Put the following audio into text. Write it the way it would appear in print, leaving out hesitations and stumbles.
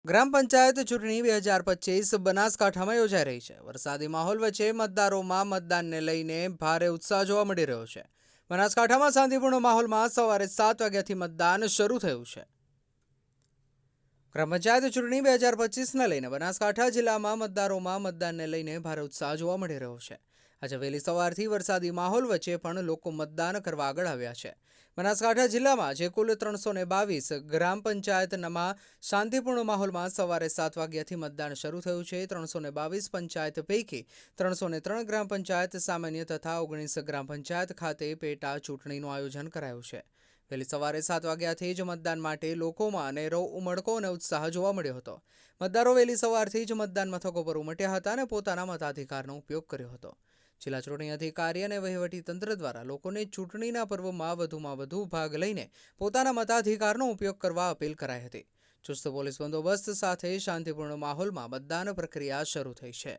ગ્રામ પંચાયત ચૂંટણી 2025 બનાસકાંઠામાં યોજાઈ રહી છે। વરસાદી માહોલ વચ્ચે મતદારોમાં મતદાનને લઈને ભારે ઉત્સાહ જોવા મળી રહ્યો છે। બનાસકાંઠામાં શાંતિપૂર્ણ માહોલમાં સવારે 7 વાગ્યાથી મતદાન શરૂ થયું છે। ગ્રામ પંચાયત ચૂંટણી 2025ને લઈને બનાસકાંઠા જિલ્લામાં મતદારોમાં મતદાનને લઈને ભારે ઉત્સાહ જોવા મળી રહ્યો છે। આજે વહેલી સવારથી વરસાદી માહોલ વચ્ચે પણ લોકો મતદાન કરવા આગળ આવ્યા છે। બનાસકાંઠા જિલ્લામાં જે કુલ 322 ગ્રામ પંચાયતમાં શાંતિપૂર્ણ માહોલમાં સવારે 7 વાગ્યાથી મતદાન શરૂ થયું છે। 322 પંચાયત પૈકી 303 ગ્રામ પંચાયત સામાન્ય તથા 19 ગ્રામ પંચાયત ખાતે પેટા ચૂંટણીનું આયોજન કરાયું છે। વહેલી સવારે 7 વાગ્યાથી જ મતદાન માટે લોકોમાં અનેરો ઉમળકો અને ઉત્સાહ જોવા મળ્યો હતો। મતદારો વહેલી સવારથી જ મતદાન મથકો પર ઉમટ્યા હતા અને પોતાના મતાધિકારનો ઉપયોગ કર્યો હતો। જિલ્લા ચૂંટણી અધિકારી અને વહીવટીતંત્ર દ્વારા લોકોને ચૂંટણીના પર્વમાં વધુમાં વધુ ભાગ લઈને પોતાના મતાધિકારનો ઉપયોગ કરવા અપીલ કરાઈ હતી। ચુસ્ત પોલીસ બંદોબસ્ત સાથે શાંતિપૂર્ણ માહોલમાં મતદાન પ્રક્રિયા શરૂ થઈ છે।